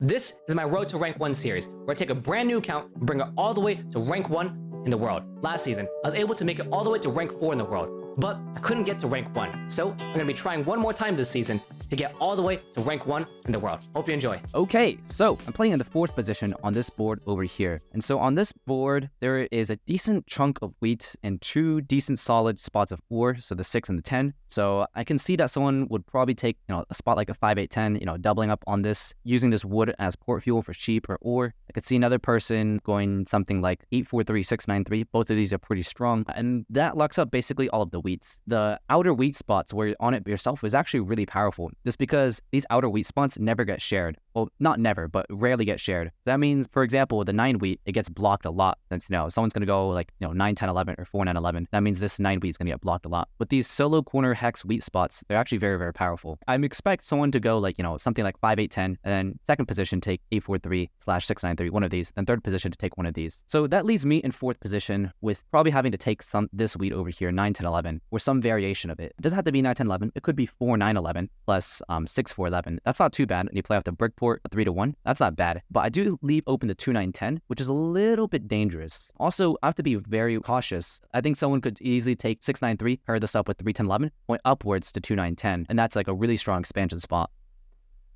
This is my Road to Rank 1 series, where I take a brand new account and bring it all the way to Rank 1 in the world. Last season, I was able to make it all the way to Rank 4 in the world, but I couldn't get to Rank 1. So I'm going to be trying one more time this season to get all the way to Rank 1 in the world. Hope you enjoy. Okay, so I'm playing in the 4th position on this board over here. And so on this board, there is a decent chunk of wheat and 2 decent solid spots of ore, so the 6 and the 10. So I can see that someone would probably take, a spot like a 5, 8, 10, doubling up on this, using this wood as port fuel for sheep or ore. I could see another person going something like 8, 4, 3, 6, 9, 3. Both of these are pretty strong. And that locks up basically all of the wheats. The outer wheat spots where you're on it yourself is actually really powerful, just because these outer wheat spots never get shared. Well, not never, but rarely get shared. That means, for example, the 9 wheat, it gets blocked a lot. Since, someone's going to go like, 9, 10, 11, or 4, 9, 11. That means this 9 wheat is going to get blocked a lot. But these solo corner hex wheat spots, they're actually very, very powerful. I expect someone to go like, something like 5, 8, 10, and then second position take 8, 4, 3 / 6, 9, 3, one of these, then third position to take one of these. So that leaves me in 4th position with probably having to take this wheat over here, 9, 10, 11, or some variation of it. It doesn't have to be 9, 10, 11. It could be 4, 9, 11 plus 6, 4, 11. That's not too bad. And you play off the brick port, a 3 to 1. That's not bad. But I do leave open the 2, 9, 10, which is a little bit dangerous. Also, I have to be very cautious. I think someone could easily take 6, 9, 3, pair this up with 3, 10, 11, point upwards to 2, 9, 10. And that's like a really strong expansion spot.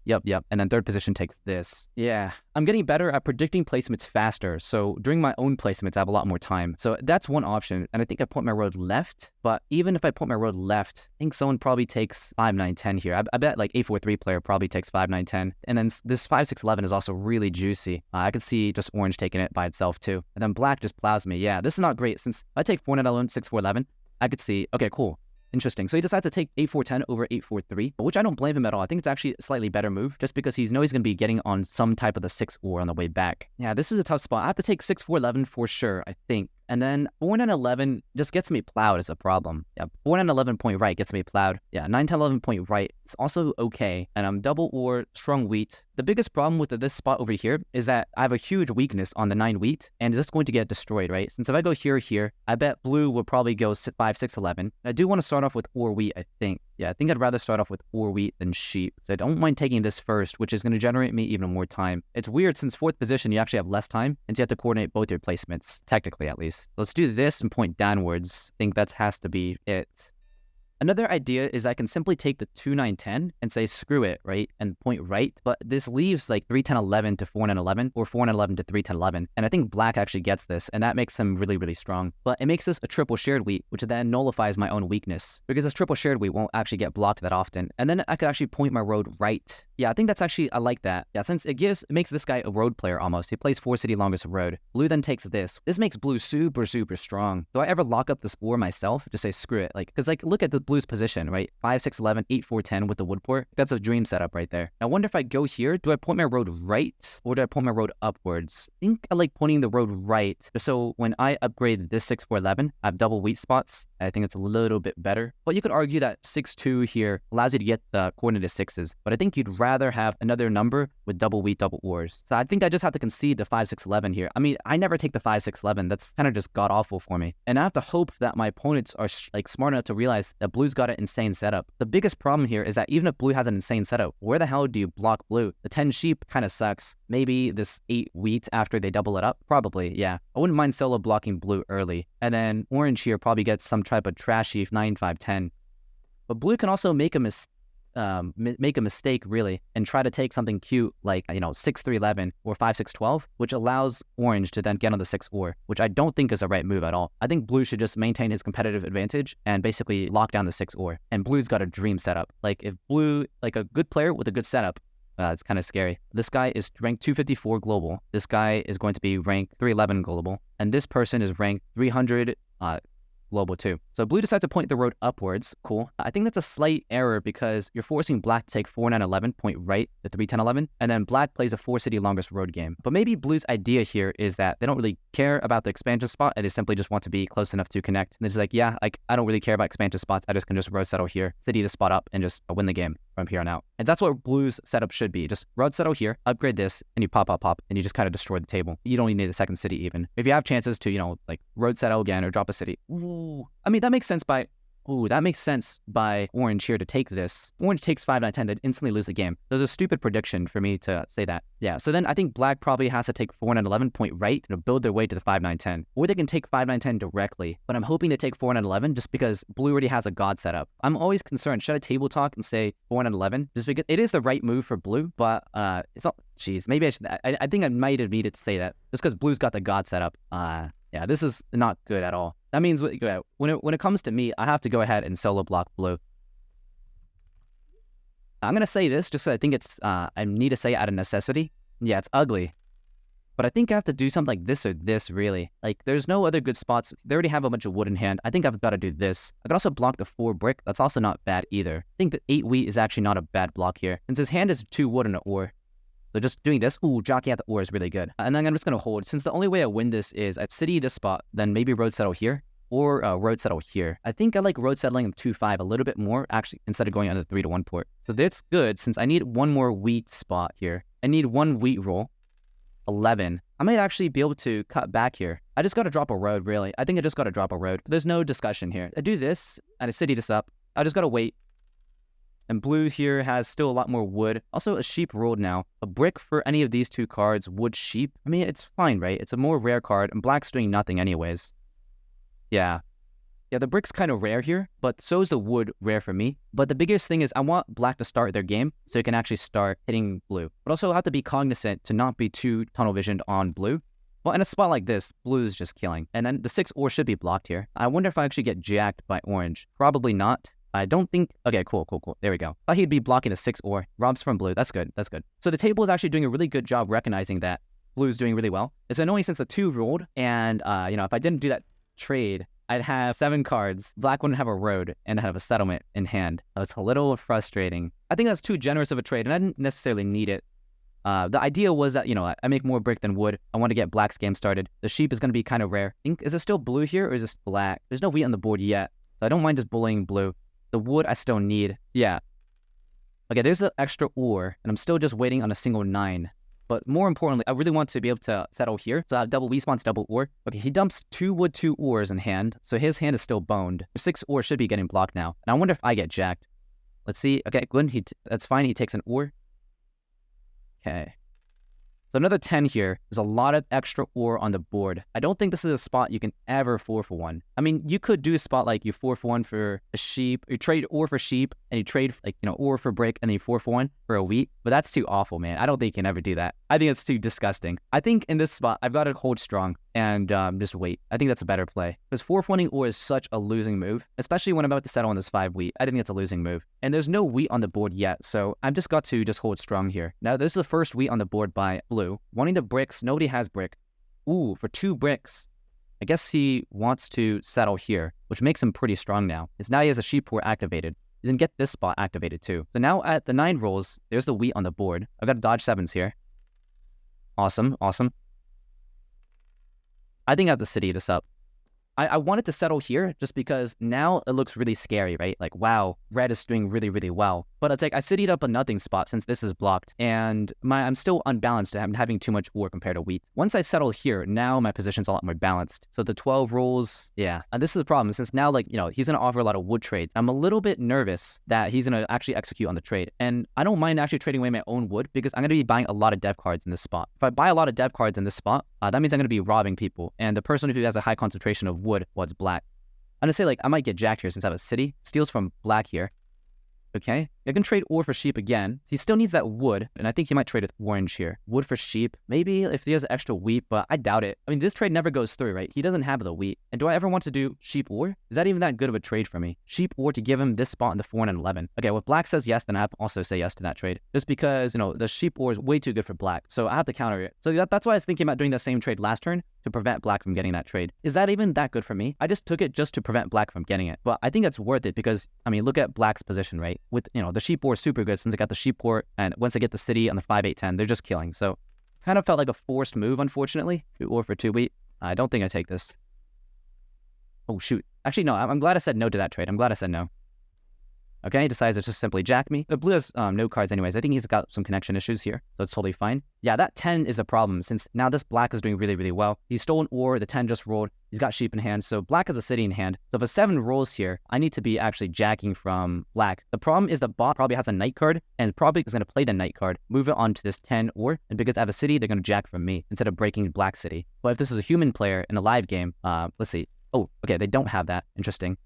Yep. And then third position takes this. Yeah, I'm getting better at predicting placements faster. So during my own placements, I have a lot more time. So that's one option. And I think I point my road left. But even if I point my road left, I think someone probably takes 5, 9, 10 here. I bet like 8, 4, 3 player probably takes 5, 9, 10. And then this 5, 6, 11 is also really juicy. I could see just orange taking it by itself too. And then black just plows me. Yeah, this is not great. Since I take 4, 9, 11, 6, 4, 11, I could see, okay, cool. Interesting. So he decides to take 8, 4, 10 over 8, 4, 3, which I don't blame him at all. I think it's actually a slightly better move just because he's going to be getting on some type of the 6 ore on the way back. Yeah, this is a tough spot. I have to take 6, 4, 11 for sure, I think. And then 4, 9, 11 just gets me plowed is a problem. Yeah, 4, 9, 11 point right gets me plowed. Yeah, 9, 10, 11 point right. It's also okay. And I'm double ore, strong wheat. The biggest problem with this spot over here is that I have a huge weakness on the 9 wheat and it's just going to get destroyed, right? Since if I go here, I bet blue will probably go 5, 6, 11. I do want to start off with ore wheat, I think. Yeah, I think I'd rather start off with ore wheat than sheep. So I don't mind taking this first, which is going to generate me even more time. It's weird since 4th position, you actually have less time and you have to coordinate both your placements, technically at least. Let's do this and point downwards. I think that has to be it. Another idea is I can simply take the 2, 9, 10 and say screw it, right? And point right. But this leaves like 3, 10, 11 to 4, 9, 11 or 4, 9, 11 to 3, 10, 11. And I think black actually gets this and that makes him really, really strong. But it makes this a triple shared wheat, which then nullifies my own weakness because this triple shared wheat won't actually get blocked that often. And then I could actually point my road right. Yeah, I think that's actually, I like that. Yeah, since it makes this guy a road player almost. He plays 4 city longest road. Blue then takes this. This makes blue super, super strong. Do I ever lock up this ore myself? Just say screw it. Because look at the blue's position, right? 5, 6, 11, 8, 4, 10 with the wood port. That's a dream setup right there. I wonder if I go here, do I point my road right or do I point my road upwards? I think I like pointing the road right. So when I upgrade this 6, 4, 11, I have double wheat spots. I think it's a little bit better. But you could argue that 6, 2 here allows you to get the coordinate 6s. But I think you'd rather have another number with double wheat, double ores. So I think I just have to concede the 5, 6, 11 here. I mean, I never take the 5, 6, 11. That's kind of just god-awful for me. And I have to hope that my opponents are smart enough to realize that blue's got an insane setup. The biggest problem here is that even if blue has an insane setup, where the hell do you block blue? The 10 sheep kind of sucks. Maybe this 8 wheat after they double it up? Probably, yeah. I wouldn't mind solo blocking blue early. And then orange here probably gets some type of trashy 9, 5, 10. But blue can also make a mistake really and try to take something cute like 6, 3, 11 or 5, 6, 12, which allows orange to then get on the 6 ore, which I don't think is the right move at all. I think blue should just maintain his competitive advantage and basically lock down the 6 ore, and blue's got a dream setup. Like if blue, like a good player with a good setup, it's kind of scary. This guy is ranked 254 global. This guy is going to be ranked 311 global, and this person is ranked 300 global too. So blue decides to point the road upwards. Cool. I think that's a slight error because you're forcing black to take 4, 9, 11, point right to 3, 10, 11, and then black plays a 4 city longest road game. But maybe blue's idea here is that they don't really care about the expansion spot and they simply just want to be close enough to connect. And they're just like, yeah, like I don't really care about expansion spots. I just can just road settle here, city the spot up, and just win the game from here on out. And that's what blue's setup should be. Just road settle here, upgrade this, and you pop, and you just kind of destroy the table. You don't even need a second city even. If you have chances to, like road settle again or drop a city. Ooh. I mean, that makes sense by Ooh, that makes sense by orange here to take this. Orange takes 5, 9, 10, they'd instantly lose the game. There's a stupid prediction for me to say that. Yeah, so then I think black probably has to take 4, 9, 11 point right to build their way to the 5, 9, 10. Or they can take 5, 9, 10 directly. But I'm hoping to take 4, 9, 11 just because blue already has a god setup. I'm always concerned, should I table talk and say 4, 9, 11? Just because it is the right move for blue, but it's all, jeez, maybe I should, I think I might have needed to say that just because blue's got the god setup. Yeah, this is not good at all. That means when it comes to me, I have to go ahead and solo block blue. I'm gonna say this just so I think it's I need to say it out of necessity. Yeah, it's ugly, but I think I have to do something like this or this. Really, like there's no other good spots. They already have a bunch of wood in hand. I think I've got to do this. I could also block the 4 brick. That's also not bad either. I think the 8 wheat is actually not a bad block here, since his hand is 2 wood and an ore. So just doing this, ooh, jockey at the ore is really good. And then I'm just going to hold. Since the only way I win this is I'd city this spot, then maybe road settle here, or road settle here. I think I like road settling in 2-5 a little bit more, actually, instead of going on the 3-1 port. So that's good, since I need one more wheat spot here. I need 1 wheat roll, 11. I might actually be able to cut back here. I just got to drop a road, really. I think I just got to drop a road. There's no discussion here. I do this, and I city this up. I just got to wait. And blue here has still a lot more wood. Also, a sheep rolled now. A brick for any of these 2 cards. Wood sheep. I mean, it's fine, right? It's a more rare card, and black's doing nothing anyways. Yeah. Yeah, the brick's kind of rare here, but so is the wood rare for me. But the biggest thing is I want black to start their game so it can actually start hitting blue. But also I have to be cognizant to not be too tunnel visioned on blue. Well, in a spot like this, blue is just killing. And then the 6 ore should be blocked here. I wonder if I actually get jacked by orange. Probably not. I don't think... Okay, cool. There we go. Thought he'd be blocking the 6 ore. Robs from blue. That's good. So the table is actually doing a really good job recognizing that blue's doing really well. It's annoying since the 2 rolled, and, if I didn't do that trade, I'd have 7 cards. Black wouldn't have a road, and I'd have a settlement in hand. So it's a little frustrating. I think that's too generous of a trade, and I didn't necessarily need it. The idea was that, I make more brick than wood. I want to get black's game started. The sheep is going to be kind of rare. Is it still blue here, or is it black? There's no wheat on the board yet, so I don't mind just bullying blue. The wood I still need. Yeah. Okay, there's an extra ore, and I'm still just waiting on a single 9. But more importantly, I really want to be able to settle here. So I have double wheat spawns, double ore. Okay, he dumps 2 wood, 2 ores in hand. So his hand is still boned. 6 ore should be getting blocked now. And I wonder if I get jacked. Let's see. Okay, good. That's fine. He takes an ore. Okay. So another 10 here. There's a lot of extra ore on the board. I don't think this is a spot you can ever 4-for-1. I mean, you could do a spot like you 4-for-1 for a sheep. You trade ore for sheep, and you trade ore for brick, and then you 4-for-1 for a wheat. But that's too awful, man. I don't think you can ever do that. I think it's too disgusting. I think in this spot, I've got to hold strong and just wait. I think that's a better play. Because 4-for-1ing ore is such a losing move, especially when I'm about to settle on this 5 wheat. I think it's a losing move. And there's no wheat on the board yet, so I've just got to just hold strong here. Now, this is the first wheat on the board by blue. Wanting the bricks, nobody has brick. Ooh, for 2 bricks. I guess he wants to settle here, which makes him pretty strong now. It's now he has a sheep ore activated. He can get this spot activated too. So now at the 9 rolls, there's the wheat on the board. I've got to dodge 7s here. Awesome. I think I have to city this up. I wanted to settle here just because now it looks really scary, right? Like, wow, red is doing really, really well. But it's like I citied up a nothing spot since this is blocked, and I'm still unbalanced. I'm having too much ore compared to wheat. Once I settle here, now my position's a lot more balanced. So the 12 rolls, yeah. And this is the problem, since now, he's going to offer a lot of wood trades. I'm a little bit nervous that he's going to actually execute on the trade. And I don't mind actually trading away my own wood because I'm going to be buying a lot of dev cards in this spot. If I buy a lot of dev cards in this spot, that means I'm going to be robbing people. And the person who has a high concentration of wood, well, it's black. I'm going to say, I might get jacked here since I have a city. Steals from black here. Okay, I can trade ore for sheep again. He still needs that wood, and I think he might trade with orange here. Wood for sheep. Maybe if he has extra wheat, but I doubt it. I mean, this trade never goes through, right? He doesn't have the wheat. And do I ever want to do sheep ore? Is that even that good of a trade for me? Sheep ore to give him this spot in the 4 and 11. Okay, well, if black says yes, then I have to also say yes to that trade. Just because, the sheep ore is way too good for black. So I have to counter it. So that's why I was thinking about doing the same trade last turn to prevent black from getting that trade. Is that even that good for me? I just took it just to prevent black from getting it. But I think it's worth it because, I mean, look at black's position, right? With, the sheep ore is super good since they got the sheep ore, and once they get the city on the 5, 8, 10, they're just killing. So kind of felt like a forced move, unfortunately. Ore for 2 wheat. I don't think I take this. Oh, shoot. Actually, no, I'm glad I said no to that trade. I'm glad I said no. Okay, he decides to just simply jack me. The blue has no cards anyways. I think he's got some connection issues here, so it's totally fine. Yeah, that 10 is the problem, since now this black is doing really, really well. He's stolen ore, the 10 just rolled. He's got sheep in hand, so black has a city in hand. So if a 7 rolls here, I need to be actually jacking from black. The problem is the bot probably has a knight card, and probably is going to play the knight card, move it onto this 10 or, and because I have a city, they're going to jack from me instead of breaking black city. But if this is a human player in a live game, let's see. Oh, okay, they don't have that. Interesting.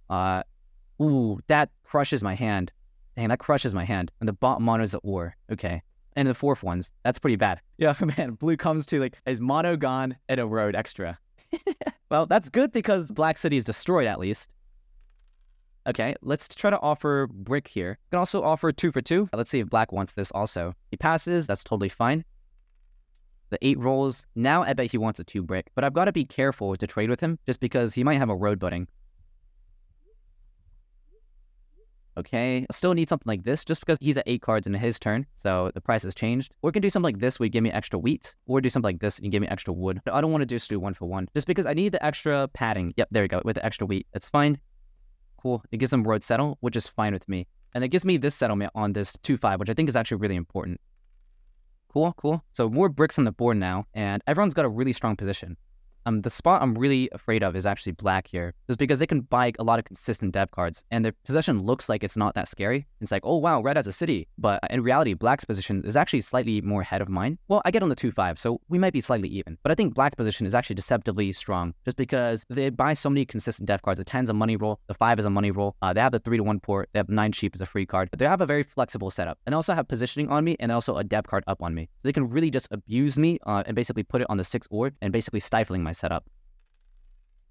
Ooh, that crushes my hand. Dang, that crushes my hand. And the bot monos the ore. Okay. And the 4th ones. That's pretty bad. Yeah, man, blue comes to like his mono gone and a road extra. Well, that's good because black city is destroyed at least. Okay, let's try to offer brick here. We can also offer 2 for 2. Let's see if black wants this also. He passes, that's totally fine. The 8 rolls. Now I bet he wants a 2 brick, but I've got to be careful to trade with him just because he might have a road budding. Okay, I still need something like this just because he's at 8 cards in his turn, so the price has changed. Or we can do something like this where you give me extra wheat, or do something like this and you give me extra wood. I don't want to just do 1 for 1, just because I need the extra padding. Yep, there we go, with the extra wheat. That's fine. Cool. It gives him road settle, which is fine with me. And it gives me this settlement on this 2-5, which I think is actually really important. Cool, cool. So more bricks on the board now, and everyone's got a really strong position. The spot I'm really afraid of is actually black here, just because they can buy a lot of consistent dev cards, and their possession looks like it's not that scary. It's like, oh wow, red has a city, but in reality, black's position is actually slightly more ahead of mine. Well, I get on the 2-5, so we might be slightly even, but I think black's position is actually deceptively strong, just because they buy so many consistent dev cards. The 10's a money roll, the 5 is a money roll, they have the 3-1 port, they have 9 sheep as a free card, but they have a very flexible setup, and they also have positioning on me, and also a dev card up on me. So they can really just abuse me, and basically put it on the 6 ore, and basically stifling my setup.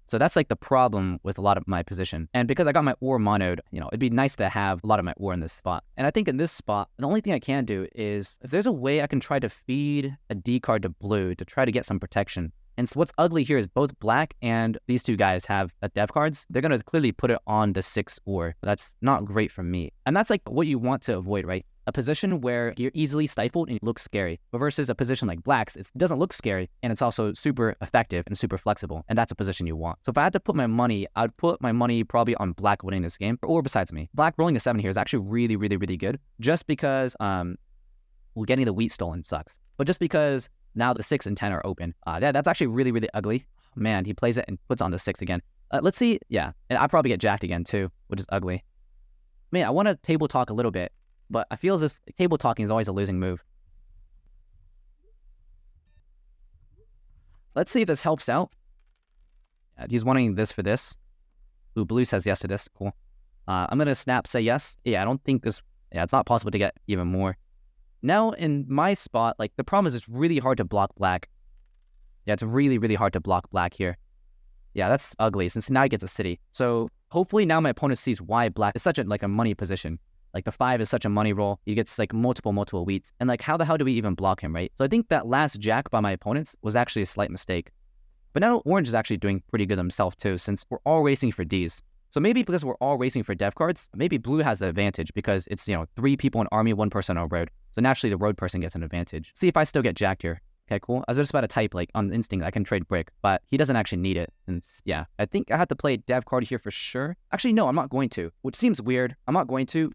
So that's like the problem with a lot of my position. And because I got my ore monoed, it'd be nice to have a lot of my ore in this spot. And I think in this spot, the only thing I can do is if there's a way I can try to feed a D card to blue to try to get some protection. And so what's ugly here is both black and these 2 guys have dev cards. They're going to clearly put it on the 6 ore. That's not great for me. And that's like what you want to avoid, right? A position where you're easily stifled and it looks scary, but versus a position like black's, it doesn't look scary and it's also super effective and super flexible, and that's a position you want. So if I had to put my money, I'd put my money probably on black winning this game, or besides me. Black rolling a 7 here is actually really, really, really good, just because getting the wheat stolen sucks, but just because now the 6 and 10 are open. That's actually really, really ugly. Man, he plays it and puts on the 6 again. Let's see, yeah, and I probably get jacked again too, which is ugly. Man, I want to table talk a little bit, but I feel as if table talking is always a losing move. Let's see if this helps out. He's wanting this for this. Ooh, blue says yes to this. Cool. I'm going to snap say yes. Yeah, I don't think this... Yeah, it's not possible to get even more. Now, in my spot, like, the problem is it's really hard to block black. Yeah, it's really, really hard to block black here. Yeah, that's ugly, since now he gets a city. So, hopefully now my opponent sees why black is such a money position. Like, the 5 is such a money roll. He gets, like, multiple wheats. And, like, how the hell do we even block him, right? So I think that last jack by my opponents was actually a slight mistake. But now orange is actually doing pretty good himself, too, since we're all racing for Ds. So maybe because we're all racing for dev cards, maybe blue has the advantage because it's, 3 people in army, 1 person on road. So naturally, the road person gets an advantage. See if I still get jacked here. Okay, cool. I was just about to type, like, on instinct, I can trade brick, but he doesn't actually need it. And yeah, I think I have to play a dev card here for sure. Actually, no, I'm not going to, which seems weird. I'm not going to.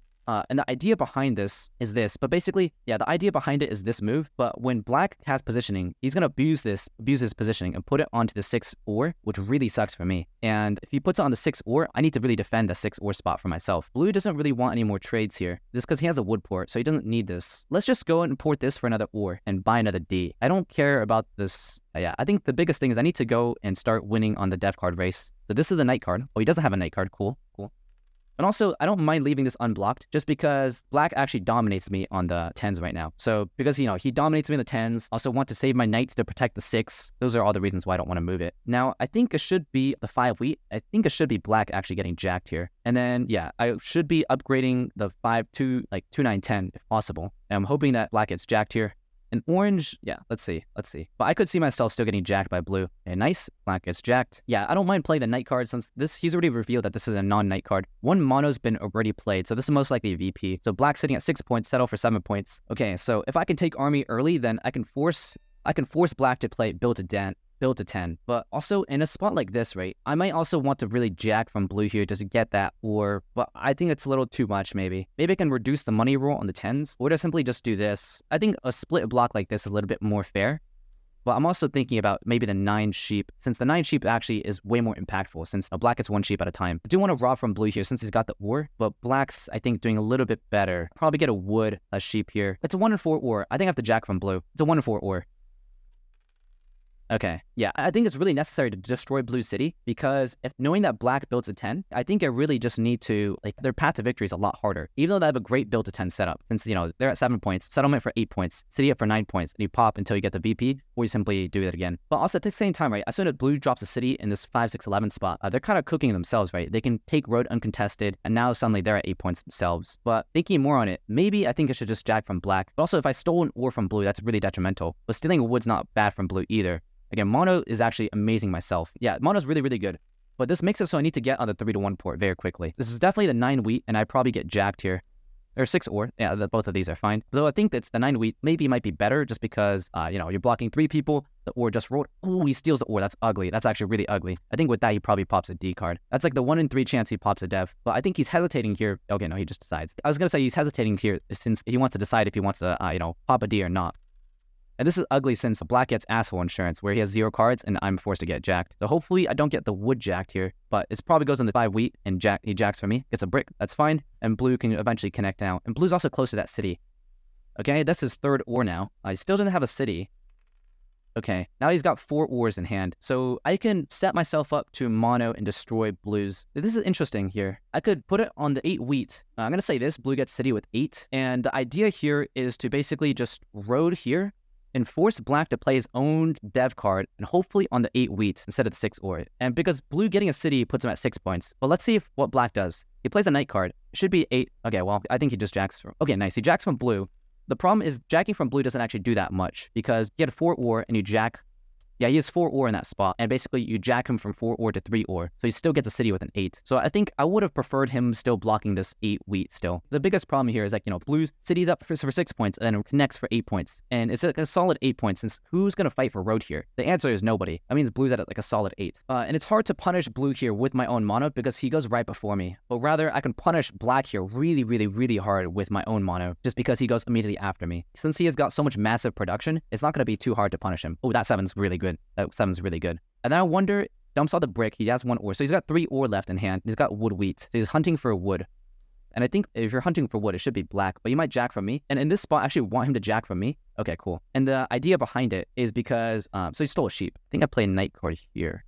And the idea behind this is this, but basically, yeah, the idea behind it is this move, but when black has positioning, he's going to abuse his positioning and put it onto the 6 ore, which really sucks for me. And if he puts it on the 6 ore, I need to really defend the 6 ore spot for myself. Blue doesn't really want any more trades here. This is because he has a wood port, so he doesn't need this. Let's just go and port this for another ore and buy another D. I don't care about this. Yeah, I think the biggest thing is I need to go and start winning on the dev card race. So this is the knight card. Oh, he doesn't have a knight card. Cool, cool. And also, I don't mind leaving this unblocked just because black actually dominates me on the 10s right now. So because, he dominates me in the 10s, also want to save my knights to protect the 6. Those are all the reasons why I don't want to move it. Now, I think it should be the 5 wheat. I think it should be black actually getting jacked here. And then, yeah, I should be upgrading the 5 to like 2, 9, 10 if possible. And I'm hoping that black gets jacked here. And orange, yeah, let's see. But I could see myself still getting jacked by blue. Okay, nice. Black gets jacked. Yeah, I don't mind playing the knight card since he's already revealed that this is a non-knight card. 1 mono's been already played, so this is most likely a VP. So black sitting at 6 points, settle for 7 points. Okay, so if I can take army early, then I can force black to play build to 10. But also in a spot like this, right, I might also want to really jack from blue here just to get that, but I think it's a little too much maybe. Maybe I can reduce the money roll on the 10s, or to simply just do this. I think a split block like this is a little bit more fair. But I'm also thinking about maybe the 9 sheep, since the 9 sheep actually is way more impactful, since black gets 1 sheep at a time. I do want to rob from blue here since he's got the ore, but black's, I think, doing a little bit better. Probably get a wood, a sheep here. It's a 1 in 4 ore. I think I have to jack from blue. It's a 1 in 4 ore. Okay, yeah, I think it's really necessary to destroy Blue City because if knowing that black builds a 10, I think I really just need to, like, their path to victory is a lot harder. Even though they have a great build to 10 setup, since, you know, they're at 7 points, settlement for 8 points, city up for 9 points, and you pop until you get the VP, or you simply do it again. But also at the same time, right, as soon as blue drops a city in this 5, 6, 11 spot, they're kind of cooking themselves, right? They can take road uncontested, and now suddenly they're at 8 points themselves. But thinking more on it, maybe I think I should just jack from black. But also if I stole an ore from blue, that's really detrimental. But stealing a wood's not bad from blue either. Again, mono is actually amazing myself. Yeah, mono's really, really good. But this makes it so I need to get on the 3-1 port very quickly. This is definitely the 9 wheat, and I probably get jacked here. Or 6 ore. Yeah, both of these are fine. Though I think that's the 9 wheat maybe might be better just because, you know, you're blocking 3 people. The ore just rolled. Oh, he steals the ore. That's ugly. That's actually really ugly. I think with that, he probably pops a D card. That's like the 1 in 3 chance he pops a dev. But I think he's hesitating here. Okay, no, he just decides. I was going to say he's hesitating here since he wants to decide if he wants to, you know, pop a D or not. And this is ugly since black gets asshole insurance where he has 0 cards and I'm forced to get jacked. So hopefully I don't get the wood jacked here, but it probably goes in the 5 wheat and he jacks for me, gets a brick, that's fine. And blue can eventually connect now. And blue's also close to that city. Okay, that's his 3rd ore now. He still doesn't have a city. Okay, now he's got 4 ores in hand. So I can set myself up to mono and destroy blues. This is interesting here. I could put it on the 8 wheat. I'm going to say this, blue gets city with 8. And the idea here is to basically just road here and force black to play his own dev card and hopefully on the 8 wheat instead of the 6 ore. And because blue getting a city puts him at 6 points. But let's see what black does. He plays a knight card. It should be 8. Okay, well, I think he just jacks from... Okay, nice. He jacks from blue. The problem is jacking from blue doesn't actually do that much because you get 4 ore and you jack... Yeah, he has 4 ore in that spot, and basically you jack him from 4 ore to 3 ore, so he still gets a city with an 8. So I think I would have preferred him still blocking this 8 wheat still. The biggest problem here is like, you know, blue's city's up for 6 points, and then it connects for 8 points. And it's like a solid 8 points, since who's going to fight for road here? The answer is nobody. That means blue's at like a solid 8. And it's hard to punish blue here with my own mono, because he goes right before me. But rather, I can punish black here really, really, really hard with my own mono, just because he goes immediately after me. Since he has got so much massive production, it's not going to be too hard to punish him. Oh, that 7's really good. That 7's really good. And then I wonder, dumps out the brick, he has 1 ore. So he's got 3 ore left in hand. He's got wood wheat. So he's hunting for wood. And I think if you're hunting for wood, it should be black, but you might jack from me. And in this spot, I actually want him to jack from me. Okay, cool. And the idea behind it is because, so he stole a sheep. I think I play a knight card here.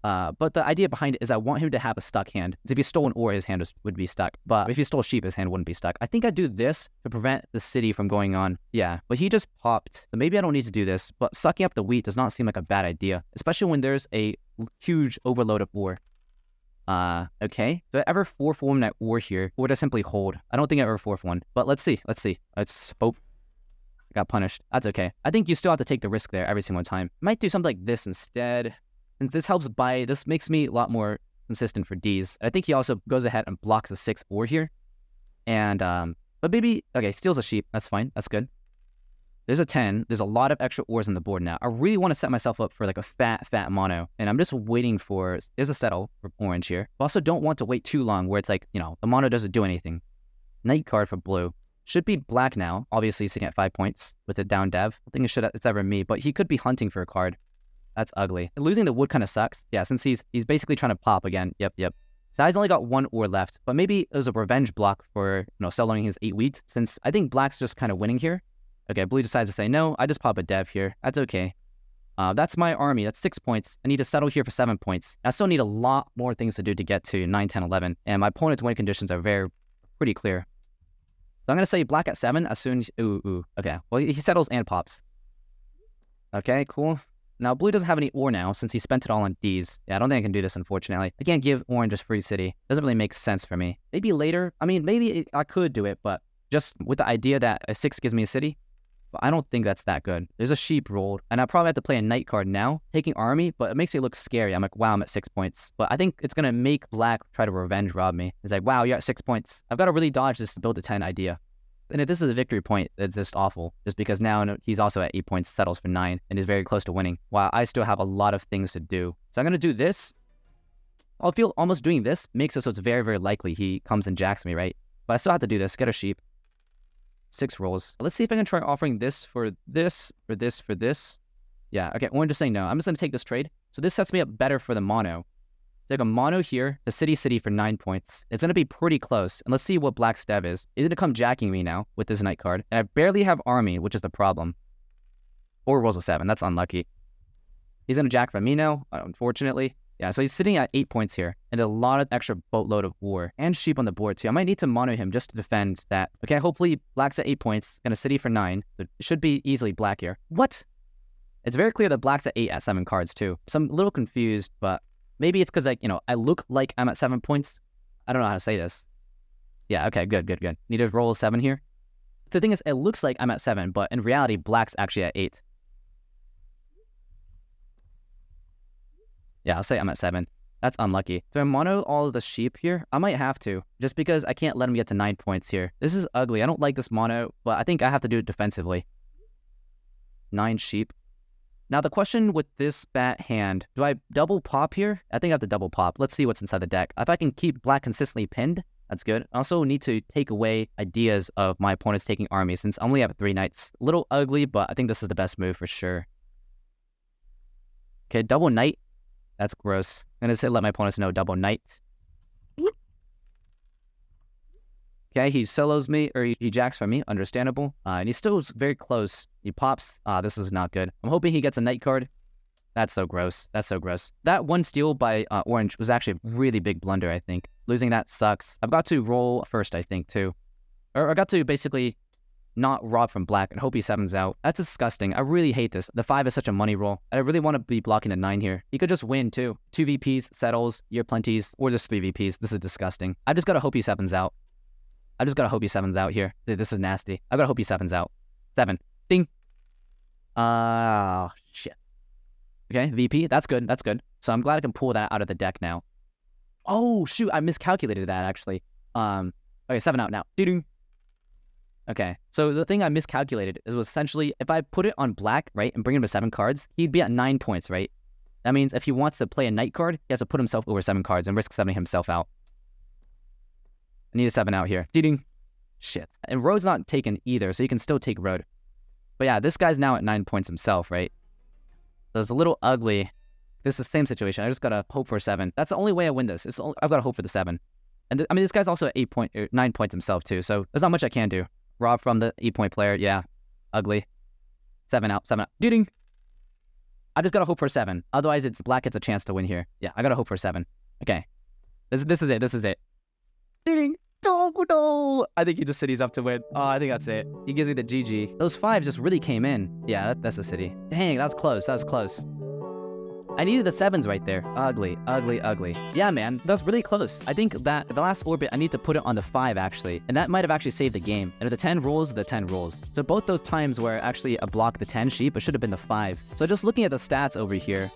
But the idea behind it is I want him to have a stuck hand. If he stole an ore, his hand would be stuck. But if he stole sheep, his hand wouldn't be stuck. I think I'd do this to prevent the city from going on. Yeah, but he just popped. So maybe I don't need to do this. But sucking up the wheat does not seem like a bad idea, especially when there's a huge overload of ore. Okay. Do I ever 4-form that ore here? Or would I simply hold? I don't think I ever 4-1. But let's see. Let's see. Let's hope. I got punished. That's okay. I think you still have to take the risk there every single time. Might do something like this instead. And this helps buy, this makes me a lot more consistent for Ds. I think he also goes ahead and blocks the 6 ore here. And, but maybe, okay, steals a sheep. That's fine. That's good. There's a 10. There's a lot of extra ores on the board now. I really want to set myself up for like a fat mono. And I'm just waiting for, there's a settle for orange here. But also don't want to wait too long where it's like, you know, the mono doesn't do anything. Knight card for blue. Should be black now. Obviously sitting at 5 points with a down dev. I think it's ever me, but he could be hunting for a card. That's ugly. Losing the wood kind of sucks. Yeah, since he's basically trying to pop again. Yep. So he's only got 1 ore left, but maybe there's a revenge block for, you know, soloing his 8 wheat, since I think black's just kind of winning here. Okay, blue decides to say, no, I just pop a dev here. That's okay. That's my army. That's 6 points. I need to settle here for 7 points. I still need a lot more things to do to get to 9, 10, 11, and my opponent's win conditions are pretty clear. So I'm going to say black at 7 as soon as, okay. Well, he settles and pops. Okay, cool. Now, blue doesn't have any ore now since he spent it all on Ds. Yeah, I don't think I can do this, unfortunately. I can't give orange a free city. Doesn't really make sense for me. Maybe later. I mean, maybe I could do it, but just with the idea that a 6 gives me a city, but I don't think that's that good. There's a sheep rolled, and I probably have to play a knight card now, taking army, but it makes me look scary. I'm like, wow, I'm at 6 points. But I think it's going to make black try to revenge rob me. It's like, wow, you're at 6 points. I've got to really dodge this build to 10 idea. And if this is a victory point, it's just awful. Just because now he's also at 8 points, settles for 9, and is very close to winning, while I still have a lot of things to do. So I'm going to do this. I feel almost doing this makes it so it's very, very likely he comes and jacks me, right? But I still have to do this, get a sheep. 6 rolls. Let's see if I can try offering this for this, for this, for this. Yeah, okay, orange is saying no. I'm just going to take this trade. So this sets me up better for the mono. Take a mono here, the city for 9 points. It's going to be pretty close. And let's see what Black's dev is. He's going to come jacking me now with this knight card. And I barely have army, which is the problem. Or rolls a 7. That's unlucky. He's going to jack from me now, unfortunately. Yeah, so he's sitting at 8 points here. And a lot of extra boatload of war. And sheep on the board, too. I might need to mono him just to defend that. Okay, hopefully Black's at 8 points. Going to city for 9. So it should be easily Black here. What? It's very clear that Black's at 8 at 7 cards, too. So I'm a little confused, but... maybe it's because, I look like I'm at 7 points. I don't know how to say this. Yeah, okay, good. Need to roll a 7 here. The thing is, it looks like I'm at 7, but in reality, Black's actually at 8. Yeah, I'll say I'm at 7. That's unlucky. Do I mono all of the sheep here? I might have to, just because I can't let him get to 9 points here. This is ugly. I don't like this mono, but I think I have to do it defensively. 9 sheep. Now, the question with this bat hand, do I double pop here? I think I have to double pop. Let's see what's inside the deck. If I can keep Black consistently pinned, that's good. I also need to take away ideas of my opponents taking armies since I only have 3 knights. A little ugly, but I think this is the best move for sure. Okay, double knight. That's gross. I'm going to say let my opponents know double knight. Okay, he solos me, or he jacks from me, understandable. And he's still very close. He pops. This is not good. I'm hoping he gets a knight card. That's so gross. That one steal by orange was actually a really big blunder, I think. Losing that sucks. I've got to roll first, I think, too. Or I got to basically not rob from Black and hope he 7s out. That's disgusting. I really hate this. The 5 is such a money roll. I really want to be blocking the 9 here. He could just win, too. 2 VPs, settles, year plenties, or just 3 VPs. This is disgusting. I just got to hope he 7s out. I just gotta hope he 7s out here. Dude, this is nasty. I gotta hope he 7s out. 7. Ding. Shit. Okay, VP. That's good. So I'm glad I can pull that out of the deck now. Oh, shoot. I miscalculated that, actually. Okay, 7 out now. Ding. Okay, so the thing I miscalculated was essentially if I put it on Black, right, and bring him to 7 cards, he'd be at 9 points, right? That means if he wants to play a knight card, he has to put himself over 7 cards and risk 7ing himself out. I need a 7 out here. Ding. Shit. And Road's not taken either, so you can still take Road. But yeah, this guy's now at 9 points himself, right? So it's a little ugly. This is the same situation. I just gotta hope for a 7. That's the only way I win this. I've gotta hope for the 7. And this guy's also at 9 points himself too, so there's not much I can do. Rob from the 8-point player, yeah. Ugly. 7 out. Ding. I just gotta hope for a 7. Otherwise, Black gets a chance to win here. Yeah, I gotta hope for a 7. Okay. This is it. Ding. No. I think he just cities up to win. Oh, I think that's it. He gives me the GG. Those 5 just really came in. Yeah, that's the city. Dang, that was close. I needed the 7s right there. Ugly. Yeah, man, that's really close. I think that the last orbit, I need to put it on the 5, actually. And that might have actually saved the game. And if the 10 rolls, the 10 rolls. So both those times where actually I blocked the 10 sheep, it should have been the 5. So just looking at the stats over here,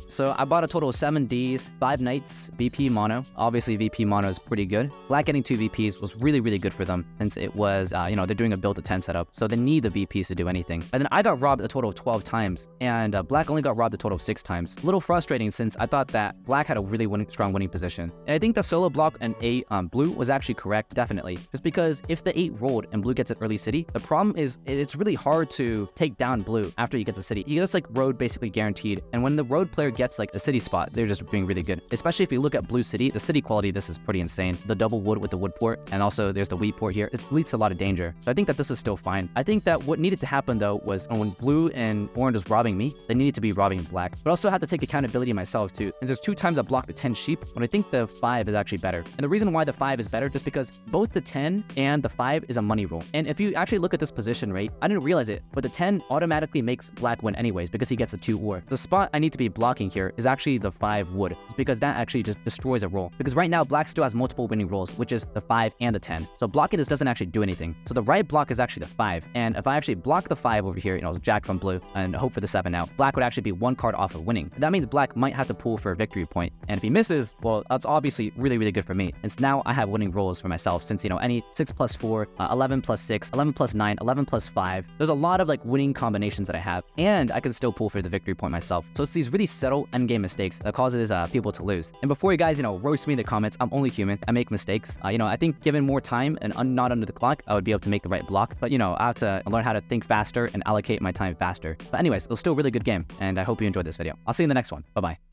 so I bought a total of 7 Ds, 5 Knights, VP Mono. Obviously, VP Mono is pretty good. Black getting 2 VPs was really, really good for them since it was, they're doing a build to 10 setup. So they need the VPs to do anything. And then I got robbed a total of 12 times, and Black only got robbed a total of 6 times. A little frustrating since I thought that Black had a really strong winning position. And I think the solo block and 8 Blue was actually correct, definitely. Just because if the 8 rolled and Blue gets an early city, the problem is it's really hard to take down Blue after he gets a city. He gets like road basically guaranteed. And when the road player gets like a city spot, they're just being really good. Especially if you look at Blue City, the city quality, this is pretty insane. The double wood with the wood port, and also there's the wheat port here. It leads to a lot of danger. So I think that this is still fine. I think that what needed to happen though was when Blue and Orange was robbing me, they needed to be robbing Black. But also have to take accountability myself too. And there's 2 times I blocked the 10 sheep, when I think the 5 is actually better. And the reason why the 5 is better, just because both the 10 and the 5 is a money roll. And if you actually look at this position, right, I didn't realize it, but the 10 automatically makes Black win anyways because he gets a 2 ore. The spot I need to be blocking here is actually the 5 wood, because that actually just destroys a roll. Because right now, Black still has multiple winning rolls, which is the 5 and the 10. So blocking this doesn't actually do anything. So the right block is actually the 5. And if I actually block the 5 over here, jack from Blue and hope for the 7 out, Black would actually be 1 card off of winning. That means Black might have to pull for a victory point. And if he misses, well, that's obviously really, really good for me. And now I have winning rolls for myself since, any 6 plus 4, 11 plus 6, 11 plus 9, 11 plus 5. There's a lot of like winning combinations that I have. And I can still pull for the victory point myself. So it's these really subtle little endgame mistakes that causes people to lose. And before you guys, roast me in the comments, I'm only human. I make mistakes. I think given more time and not under the clock, I would be able to make the right block. But, I have to learn how to think faster and allocate my time faster. But anyways, it was still a really good game, and I hope you enjoyed this video. I'll see you in the next one. Bye-bye.